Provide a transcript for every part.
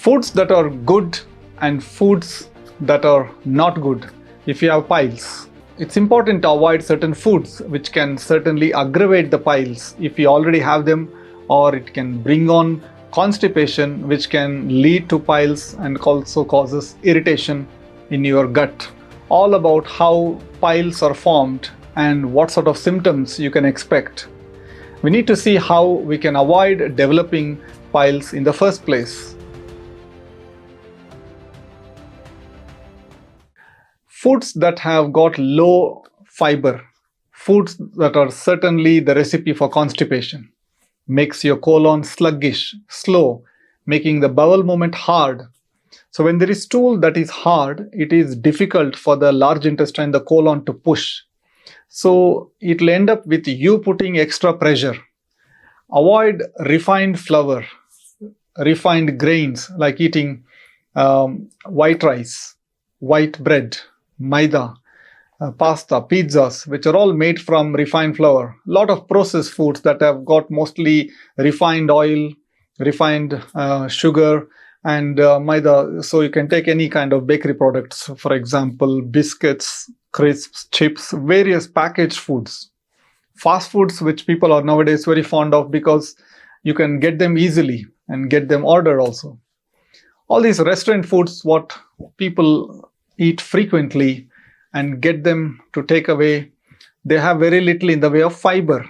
Foods that are good and foods that are not good if you have piles. It's important to avoid certain foods which can certainly aggravate the piles if you already have them, or it can bring on constipation which can lead to piles and also causes irritation in your gut. All about how piles are formed and what sort of symptoms you can expect. We need to see how we can avoid developing piles in the first place. Foods that have got low fiber, foods that are certainly the recipe for constipation, makes your colon sluggish, slow, making the bowel movement hard. So when there is stool that is hard, it is difficult for the large intestine, the colon, to push. So it will end up with you putting extra pressure. Avoid refined flour, refined grains like eating white rice, white bread, maida, pasta, pizzas, which are all made from refined flour. A lot of processed foods that have got mostly refined oil, refined sugar, and maida. So you can take any kind of bakery products, for example, biscuits, crisps, chips, various packaged foods. Fast foods, which people are nowadays very fond of because you can get them easily and get them ordered also. All these restaurant foods, what people eat frequently and get them to take away, they have very little in the way of fiber,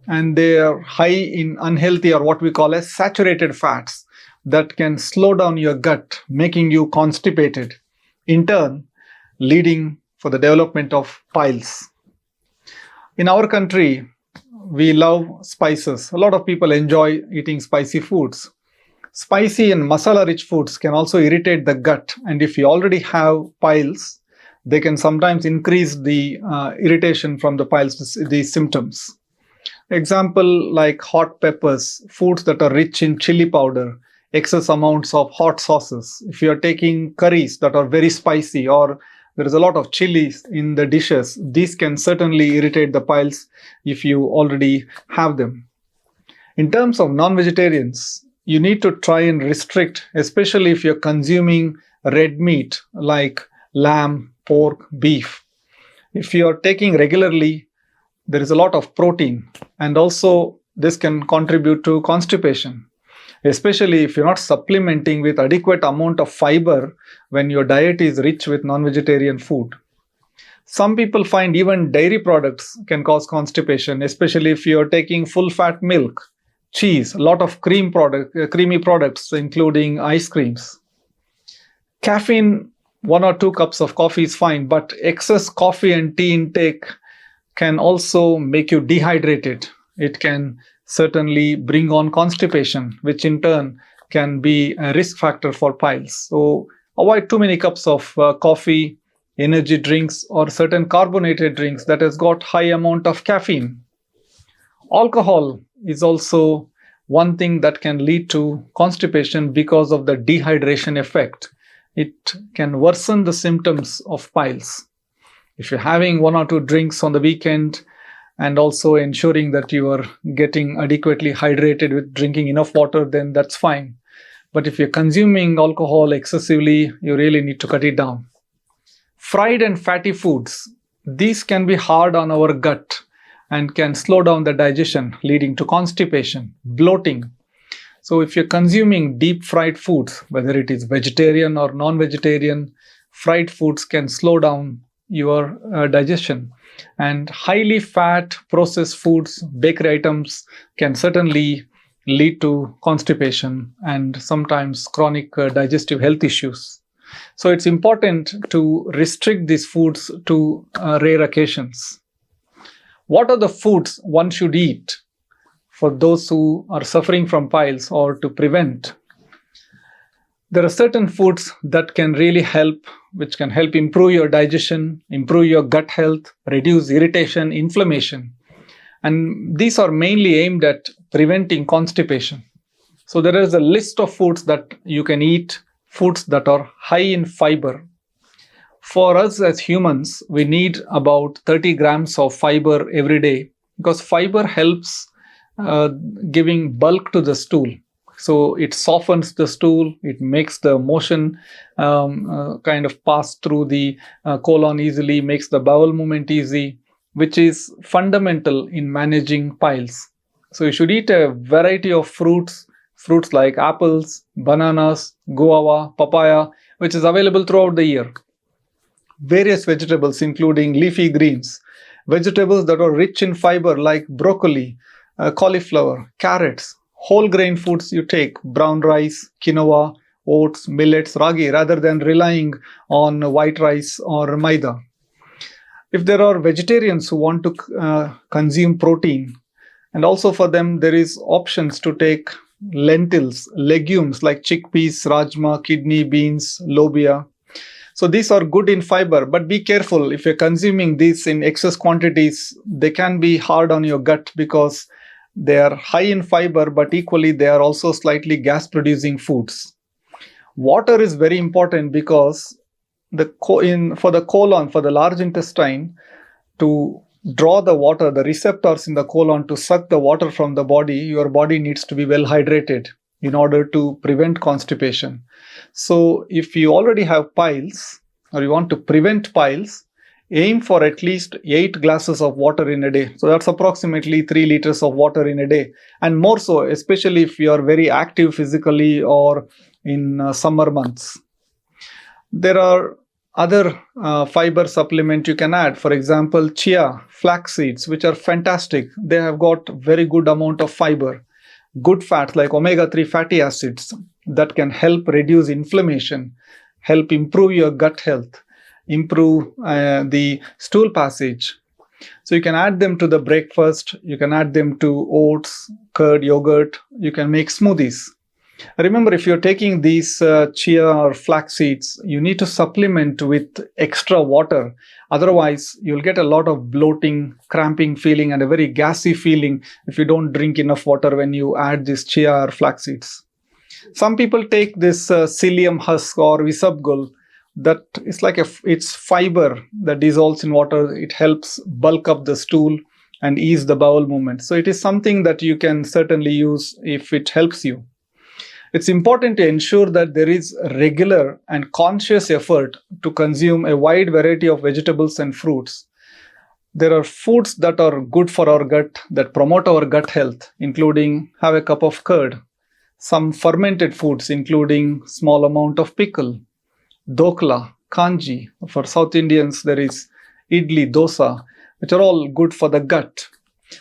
and they are high in unhealthy or what we call as saturated fats that can slow down your gut, making you constipated, in turn leading for the development of piles. In our country, we love spices. A lot of people enjoy eating spicy foods. Spicy and masala-rich foods can also irritate the gut, and if you already have piles, they can sometimes increase the irritation from the piles, these symptoms. Example like hot peppers, foods that are rich in chili powder, excess amounts of hot sauces. If you are taking curries that are very spicy, or there is a lot of chilies in the dishes, these can certainly irritate the piles if you already have them. In terms of non-vegetarians, you need to try and restrict, especially if you're consuming red meat like lamb, pork, beef. If you're taking regularly, there is a lot of protein, and also this can contribute to constipation, especially if you're not supplementing with adequate amount of fiber when your diet is rich with non-vegetarian food. Some people find even dairy products can cause constipation, especially if you're taking full-fat milk, cheese, a lot of creamy products, including ice creams. Caffeine, 1 or 2 cups of coffee is fine, but excess coffee and tea intake can also make you dehydrated. It can certainly bring on constipation, which in turn can be a risk factor for piles. So avoid too many cups of coffee, energy drinks, or certain carbonated drinks that has got high amount of caffeine. Alcohol is also one thing that can lead to constipation because of the dehydration effect. It can worsen the symptoms of piles. If you're having 1 or 2 drinks on the weekend and also ensuring that you are getting adequately hydrated with drinking enough water, then that's fine. But if you're consuming alcohol excessively, you really need to cut it down. Fried and fatty foods, these can be hard on our gut and can slow down the digestion, leading to constipation, bloating. So if you're consuming deep fried foods, whether it is vegetarian or non-vegetarian, fried foods can slow down your digestion. And highly fat processed foods, bakery items can certainly lead to constipation and sometimes chronic digestive health issues. So it's important to restrict these foods to rare occasions. What are the foods one should eat for those who are suffering from piles or to prevent? There are certain foods that can really help, which can help improve your digestion, improve your gut health, reduce irritation, inflammation. And these are mainly aimed at preventing constipation. So there is a list of foods that you can eat, foods that are high in fiber. For us as humans, we need about 30 grams of fiber every day because fiber helps giving bulk to the stool. So it softens the stool, it makes the motion kind of pass through the colon easily, makes the bowel movement easy, which is fundamental in managing piles. So you should eat a variety of fruits like apples, bananas, guava, papaya, which is available throughout the year. Various vegetables, including leafy greens, vegetables that are rich in fiber like broccoli, cauliflower, carrots, whole grain foods you take, brown rice, quinoa, oats, millets, ragi, rather than relying on white rice or maida. If there are vegetarians who want to consume protein, and also for them there is options to take lentils, legumes like chickpeas, rajma, kidney beans, lobia. So these are good in fiber, but be careful. If you're consuming these in excess quantities, they can be hard on your gut because they are high in fiber, but equally they are also slightly gas-producing foods. Water is very important because for the colon, for the large intestine, to draw the water, the receptors in the colon to suck the water from the body, your body needs to be well hydrated in order to prevent constipation. So if you already have piles or you want to prevent piles, aim for at least 8 glasses of water in a day. So that's approximately 3 liters of water in a day. And more so, especially if you are very active physically or in summer months. There are other fiber supplement you can add. For example, chia, flax seeds, which are fantastic. They have got very good amount of fiber. Good fats like omega-3 fatty acids that can help reduce inflammation, help improve your gut health, improve the stool passage. So you can add them to the breakfast, you can add them to oats, curd, yogurt, you can make smoothies. Remember, if you're taking these chia or flax seeds, you need to supplement with extra water. Otherwise, you'll get a lot of bloating, cramping feeling and a very gassy feeling if you don't drink enough water when you add this chia or flax seeds. Some people take this psyllium husk or isabgol. That is like it's fiber that dissolves in water. It helps bulk up the stool and ease the bowel movement. So it is something that you can certainly use if it helps you. It's important to ensure that there is regular and conscious effort to consume a wide variety of vegetables and fruits. There are foods that are good for our gut, that promote our gut health, including have a cup of curd, some fermented foods, including small amount of pickle, dokla, kanji. For South Indians, there is idli, dosa, which are all good for the gut.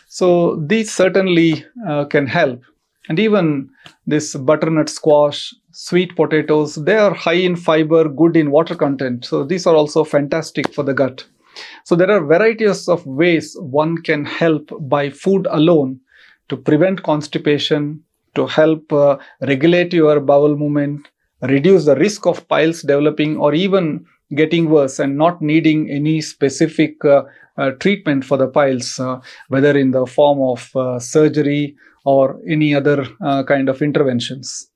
So these certainly can help. And even this butternut squash, sweet potatoes, they are high in fiber, good in water content. So these are also fantastic for the gut. So there are varieties of ways one can help by food alone to prevent constipation, to help regulate your bowel movement, reduce the risk of piles developing or even getting worse and not needing any specific treatment for the piles, whether in the form of surgery or any other kind of interventions.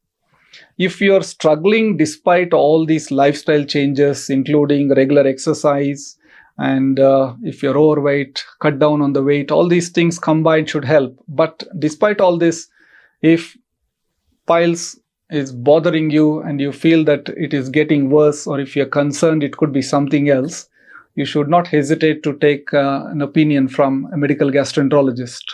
If you're struggling despite all these lifestyle changes, including regular exercise, and if you're overweight, cut down on the weight, all these things combined should help. But despite all this, if piles is bothering you and you feel that it is getting worse, or if you're concerned it could be something else, you should not hesitate to take an opinion from a medical gastroenterologist.